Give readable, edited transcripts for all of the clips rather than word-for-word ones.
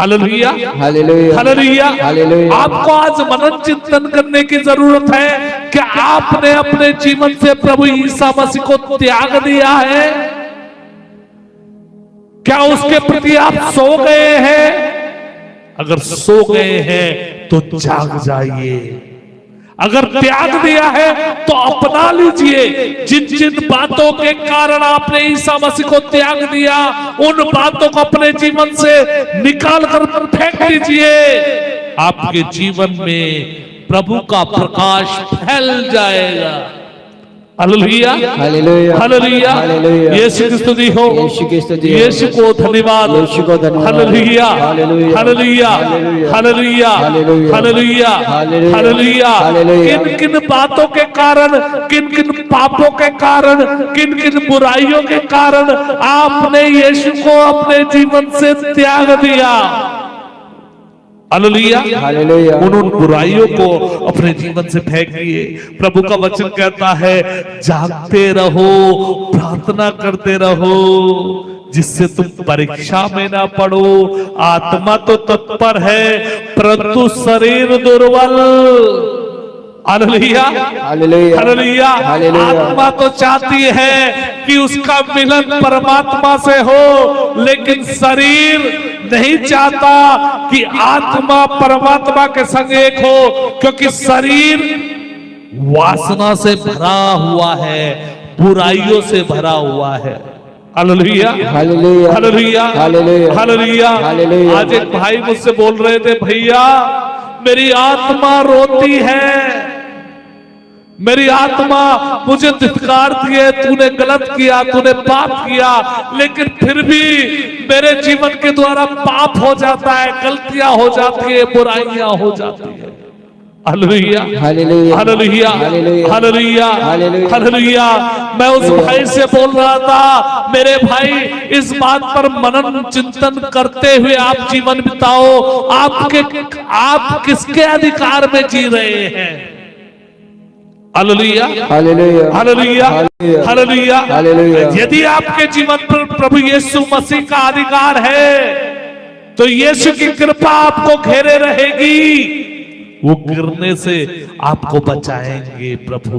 Hallelujah, hallelujah, hallelujah. Hallelujah. आपको आज मनन चिंतन करने की जरूरत है कि आपने अपने जीवन से प्रभु ईसा मसीह को त्याग दिया है। क्या उसके प्रति आप सो गए हैं? अगर सो गए हैं तो जाग जाइए। अगर त्याग दिया है तो अपना लीजिए। जिन जिन बातों के कारण आपने ईसा मसीह को त्याग दिया, उन बातों को अपने जीवन से निकाल कर फेंक दीजिए। आपके जीवन में प्रभु का प्रकाश फैल जाएगा। Hallelujah, hallelujah, hallelujah. हालेलुया। यीशु की स्तुति हो, यीशु की स्तुति हो। यीशु को धन्यवाद, यीशु को धन्यवाद। Hallelujah, hallelujah, hallelujah, hallelujah, hallelujah, hallelujah, hallelujah, hallelujah. किन किन बातों के कारण, किन किन पापों के कारण, किन किन बुराइयों के कारण आपने यीशु को अपने जीवन से त्याग दिया? Hallelujah, hallelujah. उन बुराइयों को अपने जीवन से फेंक दिए। प्रभु का वचन कहता है, जागते रहो, प्रार्थना करते रहो, जिससे तुम परीक्षा में ना पड़ो। आत्मा तो तत्पर है, परंतु शरीर दुर्बल। Hallelujah, hallelujah, hallelujah. हालेलुया। आत्मा तो चाहती है कि उसका मिलन परमात्मा से हो, लेकिन शरीर नहीं चाहता कि आत्मा परमात्मा के संग एक हो, क्योंकि शरीर वासना से भरा हुआ है, बुराइयों से भरा हुआ है। Hallelujah, hallelujah, hallelujah, hallelujah, hallelujah. Hallelujah. आज एक भाई मुझसे बोल रहे थे, भैया मेरी आत्मा रोती है, मेरी आत्मा मुझे धिक्कारती है, तूने गलत किया, तूने पाप किया, लेकिन फिर भी मेरे जीवन के द्वारा पाप हो जाता है, गलतियां हो जाती है, बुराइयां हो जाती है। Hallelujah, hallelujah, hallelujah, hallelujah, hallelujah, hallelujah. Hallelujah. मैं उस भाई से बोल रहा था, मेरे भाई इस बात पर मनन चिंतन करते हुए आप जीवन बिताओ। आप किसके अधिकार में जी रहे हैं? Hallelujah, hallelujah, hallelujah, hallelujah, hallelujah. यदि आपके जीवन पर प्रभु यीशु मसीह का अधिकार है, तो यीशु की कृपा आपको घेरे रहेगी। वो गिरने से आपको बचाएंगे प्रभु।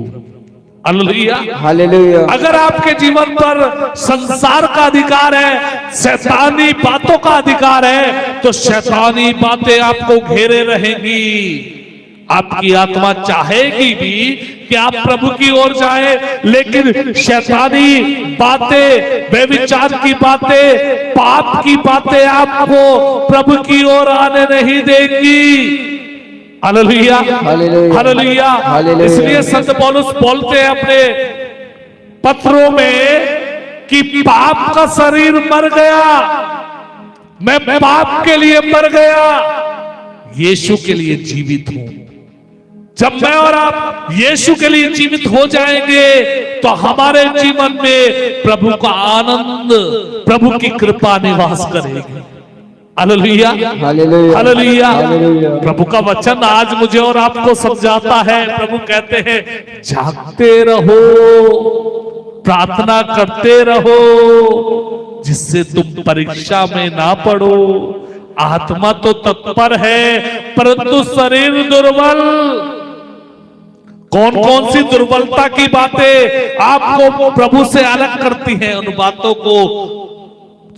Hallelujah, hallelujah. अगर आपके जीवन पर संसार का अधिकार है, शैतानी बातों का अधिकार है, तो शैतानी बातें आपको घेरे रहेंगी। आपकी आत्मा चाहेगी भी कि आप प्रभु की ओर जाएं, लेकिन शैतानी बातें, व्यभिचार की बातें, पाप की बातें आपको प्रभु की ओर आने नहीं देंगी। Hallelujah, hallelujah, hallelujah. हालेलुया। इसलिए संत पौलुस बोलते हैं अपने पत्रों में कि पाप का शरीर मर गया, मैं पाप के लिए मर गया, यीशु के लिए जीवित हूं। जब मैं और आप यीशु के लिए जीवित हो जाएंगे, तो हमारे जीवन में प्रभु का आनंद, प्रभु की कृपा निवास करेगी। Hallelujah, hallelujah, hallelujah. हालेलुया। प्रभु का वचन आज मुझे और आपको समझाता है। प्रभु कहते हैं, जागते रहो, प्रार्थना करते रहो, जिससे तुम परीक्षा में ना पड़ो। आत्मा तो तत्पर है, परंतु शरीर दुर्बल। कौन कौन सी दुर्बलता की बातें आपको प्रभु से अलग करती हैं? उन बातों को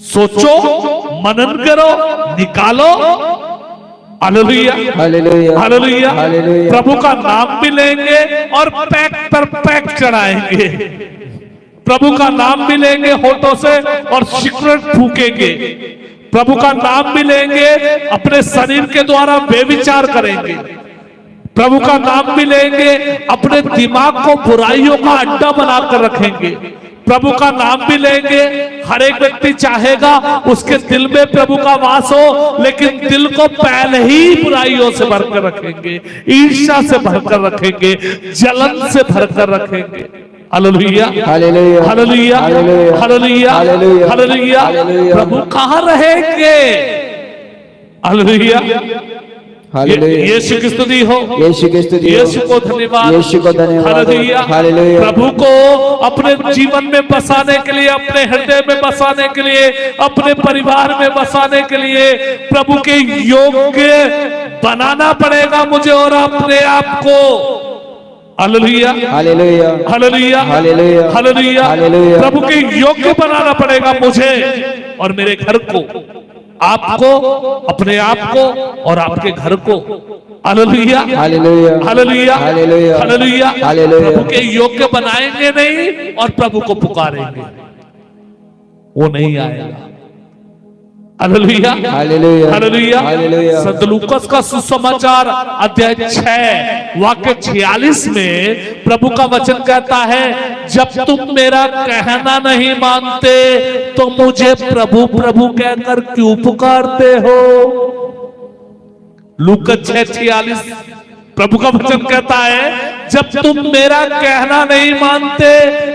सोचो, मनन करो, निकालो। Hallelujah, hallelujah, hallelujah. हालेलुया। प्रभु का नाम भी लेंगे और पैक पर पैक चढ़ाएंगे। प्रभु का नाम भी लेंगे होठों से और सिगरेट फूकेंगे। प्रभु का नाम भी लेंगे, अपने शरीर के द्वारा बेविचार करेंगे। प्रभु का नाम भी लेंगे, अपने दिमाग को बुराइयों का अड्डा बनाकर रखेंगे। प्रभु का नाम भी लेंगे, हर एक व्यक्ति चाहेगा उसके दिल में प्रभु का वास हो, लेकिन दिल को पहले ही बुराइयों से भरकर रखेंगे, ईर्ष्या से भरकर रखेंगे, जलन से भरकर रखेंगे। Hallelujah, hallelujah, hallelujah, hallelujah, hallelujah, hallelujah, hallelujah. Hallelujah. प्रभु कहाँ रहेंगे? हालेलुया, हालेलुया, यीशु की स्तुति हो, यीशु की स्तुति हो, यीशु को धन्यवाद, यीशु को धन्यवाद, हालेलुया। हालेलुया। प्रभु को अपने जीवन में बसाने के लिए, अपने हृदय में बसाने के लिए, अपने परिवार में बसाने के लिए प्रभु के योग्य बनाना पड़ेगा मुझे और अपने आप को। Hallelujah, hallelujah, hallelujah, hallelujah, hallelujah. Hallelujah. प्रभु के योग्य बनाना पड़ेगा मुझे और मेरे घर को, आपको, अपने आप को और आपके घर को। Hallelujah, hallelujah, hallelujah, hallelujah, hallelujah. Hallelujah. प्रभु के योग्य बनाएंगे नहीं और प्रभु को पुकारेंगे, वो नहीं आएगा। Hallelujah, hallelujah, hallelujah. हालेलुया। संत लूकास का सुसमाचार अध्याय 6 वाक्य 46 में प्रभु का वचन कहता है, जब तुम मेरा कहना नहीं मानते तो मुझे प्रभु प्रभु कहकर क्यों पुकारते हो। लूकास 6:46 प्रभु का वचन कहता है, जब तुम मेरा कहना नहीं मानते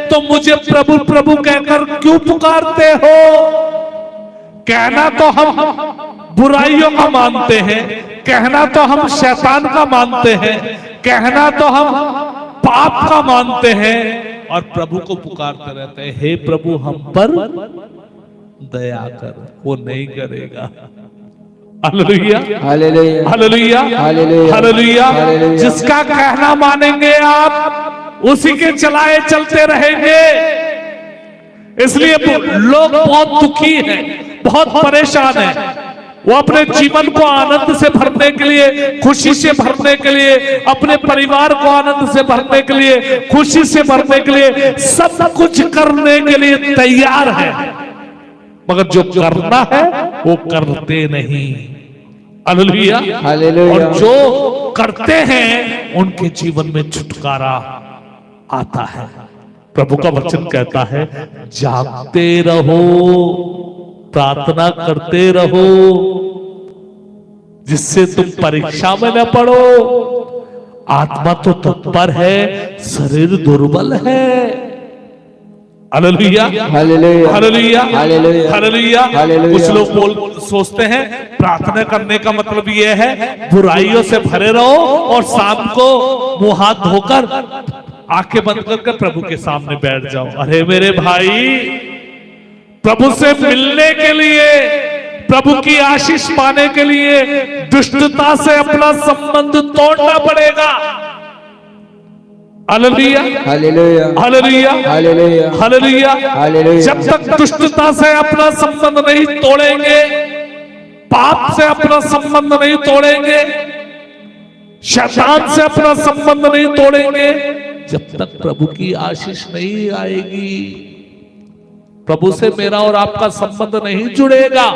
तो मुझे प्रभु प्रभु कहकर क्यों पुकारते हो। कहना तो हम बुराइयों का मानते हैं, कहना तो हम शैतान का मानते हैं, कहना तो हम पाप का मानते हैं और प्रभु को पुकारते रहते हैं, हे प्रभु हम पर दया कर। वो नहीं करेगा। Hallelujah, hallelujah, hallelujah, hallelujah, hallelujah. Hallelujah. जिसका कहना मानेंगे आप, उसी के चलाए चलते रहेंगे। इसलिए लोग बहुत दुखी हैं, बहुत परेशान हैं। वो अपने जीवन को आनंद से भरने के लिए, खुशी से भरने के लिए, अपने परिवार को आनंद से भरने के लिए, खुशी से भरने के लिए, सब कुछ करने के लिए तैयार है, मगर जो करना है वो करते नहीं। Hallelujah, hallelujah. और जो करते हैं उनके जीवन में छुटकारा आता है। प्रभु का वचन कहता है, जागते रहो, प्रार्थना करते रहो, जिससे तुम परीक्षा में न पड़ो। आत्मा तो तत्पर है, शरीर दुर्बल है। Hallelujah, hallelujah, hallelujah, hallelujah, hallelujah. Hallelujah. कुछ लोग सोचते हैं प्रार्थना करने का मतलब यह है बुराइयों से भरे रहो और शाम को मुंह हाथ धोकर आंखें बंद करके प्रभु के सामने बैठ जाओ। अरे मेरे भाई, प्रभु से मिलने के लिए, प्रभु की आशीष पाने के लिए दुष्टता से अपना संबंध तोड़ना पड़ेगा। Hallelujah, hallelujah, hallelujah, hallelujah, hallelujah. Hallelujah. जब तक दुष्टता से अपना संबंध नहीं तोड़ेंगे, पाप से अपना संबंध नहीं तोड़ेंगे, शैतान से अपना संबंध नहीं तोड़ेंगे, जब तक प्रभु की आशीष नहीं आएगी, प्रभु से मेरा और आपका संबंध नहीं जुड़ेगा।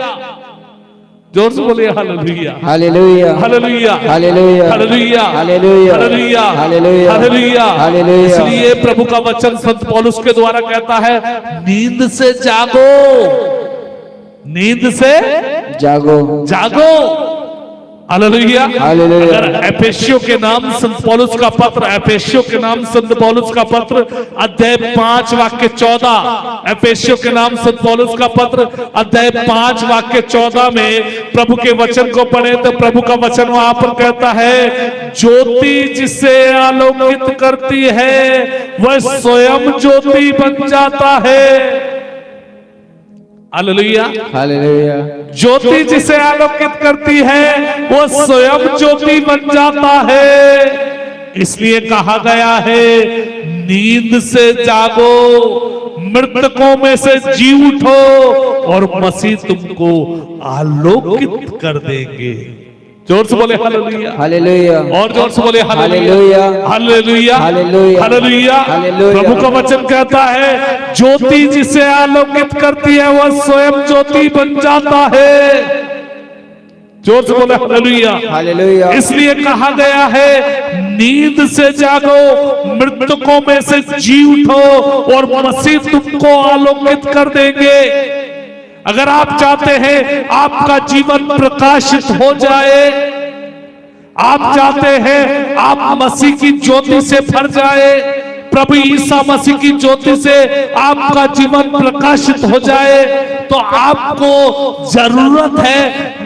जोर से बोलिए hallelujah, hallelujah, hallelujah, hallelujah, hallelujah, hallelujah, hallelujah, hallelujah, hallelujah, hallelujah. इसलिए प्रभु का वचन संत पौलुस के द्वारा कहता है, नींद से जागो, नींद से जागो, जागो। Hallelujah, hallelujah. अगर एफेसियों के नाम संत पौलुस का पत्र, एफेसियों के नाम संत पौलुस का पत्र अध्याय 5 वाक्य 14, एफेसियों के नाम संत पौलुस का पत्र अध्याय 5 वाक्य 14 में प्रभु के वचन को पढ़े तो प्रभु का वचन वहां पर कहता है, ज्योति जिसे आलोकित करती है वह स्वयं ज्योति बन जाता है। Hallelujah, hallelujah. ज्योति जिसे आलोकित करती है वो स्वयं ज्योति बन जाता है। इसलिए कहा गया है, नींद से जागो, मृतकों में से जी उठो और मसीह तुमको आलोकित कर देंगे। जोर से बोले हालेलुया, हालेलुया, और जोर से बोले hallelujah, hallelujah, hallelujah, hallelujah. Hallelujah. प्रभु का वचन कहता है, ज्योति जिसे आलोकित करती है वह स्वयं ज्योति बन जाता है। जोर से बोले हालेलुया, हालेलुया। इसलिए कहा गया है, नींद से जागो, मृतकों में से जी उठो और मसीह तुमको आलोकित कर देंगे। अगर आप चाहते हैं आपका जीवन प्रकाशित हो जाए, आप चाहते हैं आप मसीह की ज्योति से भर जाए, प्रभु ईसा मसीह की ज्योति से आपका जीवन प्रकाशित हो जाए, तो आपको जरूरत है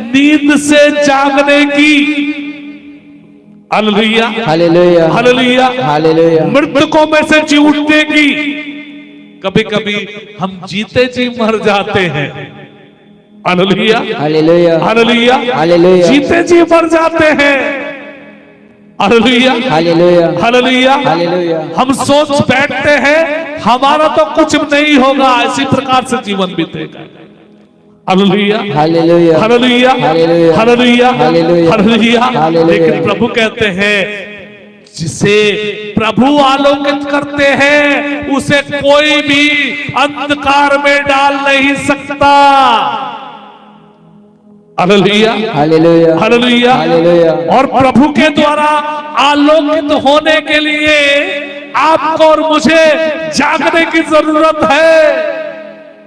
नींद से जागने की। Hallelujah hallelujah hallelujah. हालेलुया मृतकों में से जी उठने की। कभी कभी हम जीते जी मर जाते हैं। हालेलुया हालेलुया हालेलुया हालेलुया जीते जी मर जाते हैं। Hallelujah hallelujah hallelujah. हालेलुया हम सोच बैठते हैं हमारा तो कुछ नहीं होगा, इसी प्रकार से जीवन बीतेगा। Hallelujah hallelujah hallelujah hallelujah hallelujah hallelujah hallelujah. Hallelujah. लेकिन प्रभु कहते हैं जिसे प्रभु आलोकित करते हैं उसे कोई भी अंधकार में डाल नहीं सकता। Hallelujah hallelujah hallelujah hallelujah. और प्रभु के द्वारा आलोकित होने के लिए आपको और मुझे जागने की जरूरत है,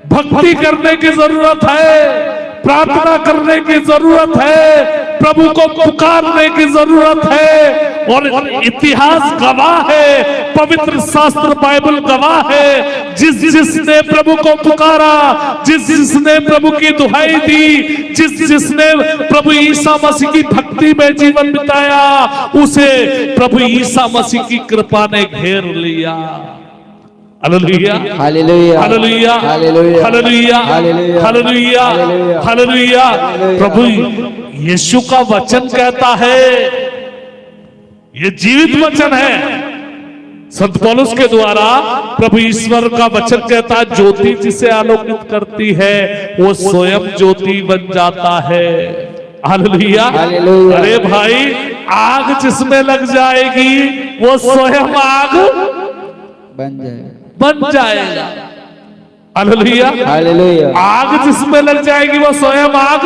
भक्ति करने की जरूरत है, प्रार्थना करने की जरूरत है, प्रभु को पुकारने की जरूरत है। और इतिहास गवाह है, पवित्र शास्त्र बाइबल गवाह है, जिसने प्रभु को पुकारा, जिसने प्रभु की दुहाई दी, जिसने प्रभु ईसा मसीह की भक्ति में जीवन बिताया, उसे प्रभु ईसा मसीह की कृपा ने घेर लिया। Hallelujah hallelujah hallelujah hallelujah hallelujah hallelujah hallelujah hallelujah. प्रभु यीशु का वचन कहता है, ये जीवित वचन है। संत पौलुस के द्वारा प्रभु ईश्वर का वचन कहता है, ज्योति जिसे आलोकित करती है वो स्वयं ज्योति बन जाता है। Hallelujah hallelujah. अरे भाई, आग जिसमें लग जाएगी वो स्वयं आग बन जाए बन जाएगा। Hallelujah hallelujah. आग जिसमें लग जाएगी वो स्वयं आग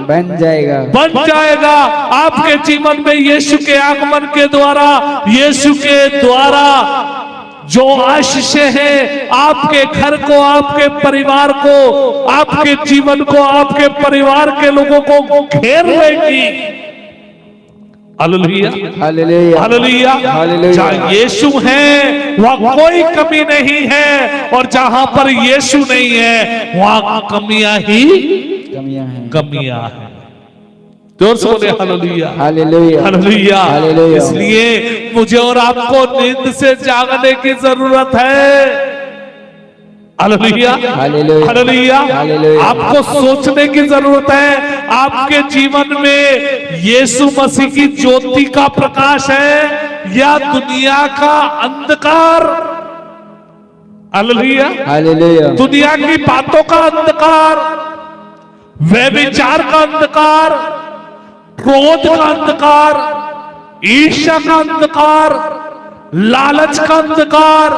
बन जाएगा बन जाएगा। आपके जीवन में यीशु के आगमन के द्वारा, यीशु के द्वारा जो आशीषें हैं आपके घर को, आपके परिवार को, आपके जीवन को, आपके परिवार के लोगों को घेर लेगी। Hallelujah hallelujah hallelujah. हालेलुया। जहाँ यीशु है वहाँ कोई कमी नहीं है, और जहां पर यीशु नहीं है वहां कमियां ही कमियां हैं कमियां हैं। जोर से बोले हालेलुया हालेलुया हालेलुया। हालेलुया। इसलिए मुझे और आपको नींद से जागने की जरूरत है। Hallelujah hallelujah hallelujah. हालेलुया। आपको सोचने की जरूरत है आपके जीवन में यीशु मसीह की ज्योति का प्रकाश है या दुनिया का अंधकार। हालेलुया हालेलुया दुनिया की बातों का अंधकार, व्यभिचार का अंधकार, क्रोध का अंधकार, ईर्ष्या का अंधकार, लालच का अंधकार,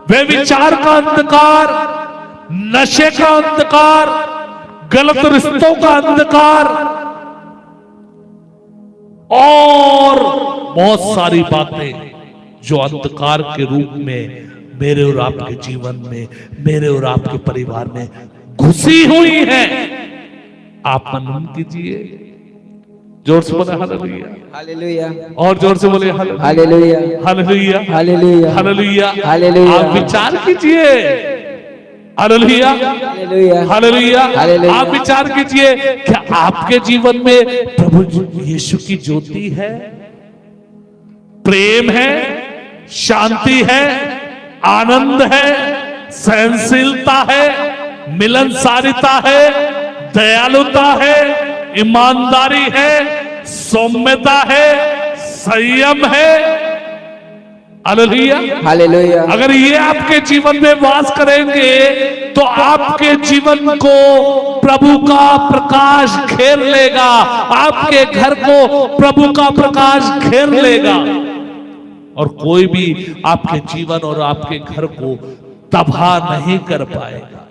व्यभिचार का अंधकार, नशे का अंधकार, गलत रिश्तों का अंधकार और बहुत सारी बातें जो अंधकार के रूप में मेरे और आपके जीवन में, मेरे और आपके परिवार में घुसी हुई है। आप मनन कीजिए। जोर से बोले हालेलुया हालेलुया और जोर से बोले hallelujah hallelujah hallelujah hallelujah hallelujah hallelujah. आप विचार कीजिए। Hallelujah hallelujah hallelujah. हालेलुया। आप विचार कीजिए, क्या आपके जीवन में प्रभु यीशु की ज्योति है, प्रेम है, शांति है, आनंद है, सहनशीलता है, मिलनसारिता है, दयालुता है, ईमानदारी है, सौम्यता है, संयम है। Hallelujah hallelujah. अगर ये आपके जीवन में वास करेंगे तो आपके जीवन को प्रभु का प्रकाश घेर लेगा, आपके घर को प्रभु का प्रकाश घेर लेगा, और कोई भी आपके जीवन और आपके घर को तबाह नहीं कर पाएगा।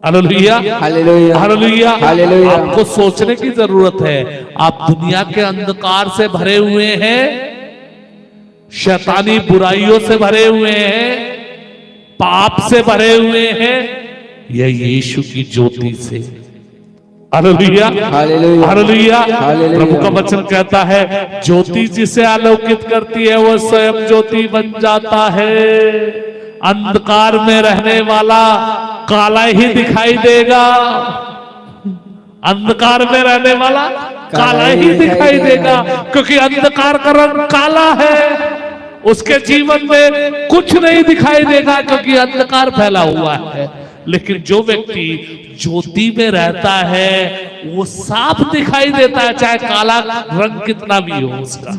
Hallelujah hallelujah hallelujah hallelujah. आपको सोचने की जरूरत है। आप दुनिया के अंधकार से भरे हुए हैं, शैतानी बुराइयों से भरे हुए हैं, पाप से भरे हुए हैं, यह यीशु की ज्योति से। Hallelujah hallelujah hallelujah. हालेलुया। प्रभु का वचन कहता है, ज्योति जिसे आलोकित करती है वह स्वयं ज्योति बन जाता है। अंधकार में रहने वाला काला ही दिखाई देगा। अंधकार में रहने वाला काला ही दिखाई देगा, क्योंकि अंधकार का रंग काला है। उसके जीवन में कुछ नहीं दिखाई देगा क्योंकि अंधकार फैला हुआ है। लेकिन जो व्यक्ति ज्योति में रहता है वो साफ दिखाई देता है, चाहे काला रंग कितना भी हो उसका।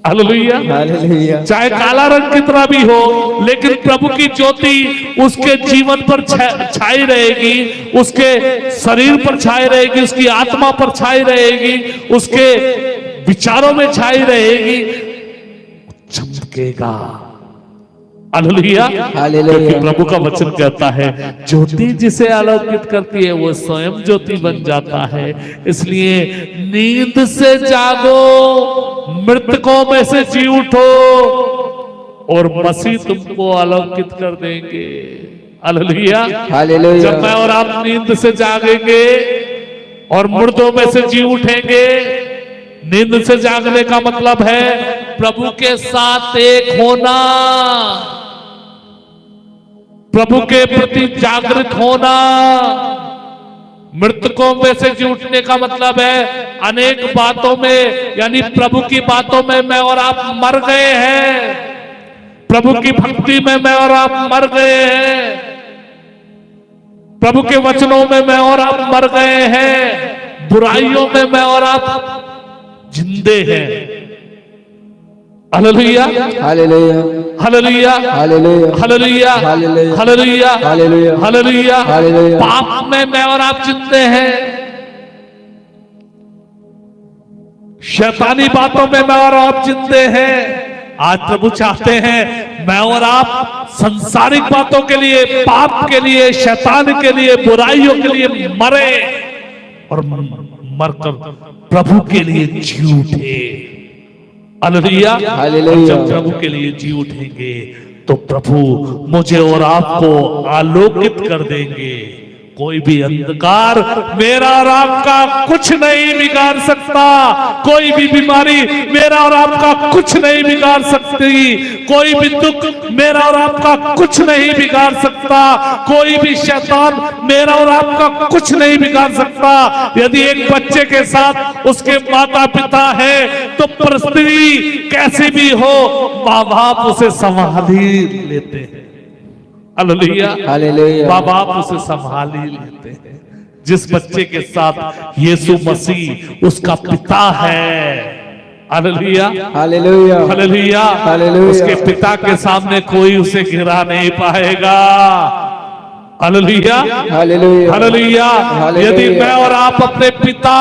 Hallelujah, hallelujah. चाहे काला रंग कितना भी हो, लेकिन प्रभु की ज्योति उसके जीवन पर छाई रहेगी, उसके शरीर पर छाई रहेगी, उसकी आत्मा पर छाई रहेगी, उसके विचारों में छाई रहेगी, चमकेगा। हालेलुया, क्योंकि प्रभु का वचन कहता है ज्योति जिसे आलोकित करती है वो स्वयं ज्योति बन जाता है। इसलिए नींद से जागो, मृतकों में से जी उठो और मसीह तुमको आलोकित कर देंगे। Hallelujah, hallelujah. जब मैं और आप नींद से जागेंगे और मुर्दों में से जी उठेंगे, नींद से जागने का मतलब है प्रभु के साथ एक होना, प्रभु के प्रति जागृत होना। मृतकों में से जी उठने का मतलब है अनेक बातों में, यानी प्रभु की बातों में मैं और आप मर गए हैं, प्रभु की भक्ति में मैं और आप मर गए हैं, प्रभु के वचनों में मैं और आप मर गए हैं, बुराइयों में मैं और आप जिंदे हैं। Hallelujah, hallelujah, hallelujah, hallelujah, hallelujah, hallelujah, hallelujah, hallelujah, hallelujah. Hallelujah. पाप में मैं और आप जिंदे हैं, शैतानी बातों में मैं और आप जिंदे हैं। आज प्रभु चाहते हैं मैं और आप संसारिक बातों के लिए, पाप के लिए, शैतान के लिए, बुराइयों के लिए मरे और मरकर प्रभु के लिए जी उठे। Hallelujah, hallelujah. जब प्रभु के लिए जी उठेंगे तो प्रभु मुझे और आपको आलोकित कर देंगे। कोई भी अंधकार मेरा और आपका कुछ नहीं बिगाड़ सकता, कोई भी बीमारी मेरा और आपका कुछ नहीं बिगाड़ सकती, कोई भी दुख मेरा और आपका कुछ नहीं बिगाड़ सकता, कोई भी शैतान मेरा और आपका कुछ नहीं बिगाड़ सकता। यदि एक बच्चे के साथ उसके माता पिता है तो परिस्थिति कैसी भी हो, माँ बाप उसे संभाल ही लेते हैं। Hallelujah, hallelujah. माँ बाप उसे संभाल ही लेते हैं। जिस बच्चे के साथ यीशु मसीह उसका पिता है, हालेलुया, हालेलुया, हालेलुया, हालेलुया। उसके पिता के सामने कोई उसे गिरा नहीं पाएगा। Hallelujah, hallelujah, hallelujah. हालेलुया। यदि मैं और आप अपने पिता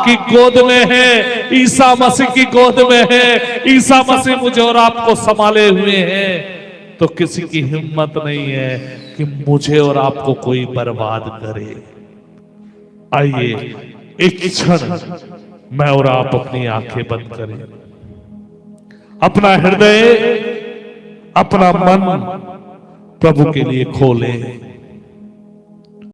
की गोद में हैं, ईसा मसीह की गोद में हैं, ईसा मसीह मुझे और आपको संभाले हुए हैं, तो किसी की हिम्मत नहीं है कि मुझे और आपको कोई बर्बाद करे। आइए एक क्षण मैं और आप अपनी आंखें बंद करें, अपना हृदय, अपना मन प्रभु के लिए खोलें।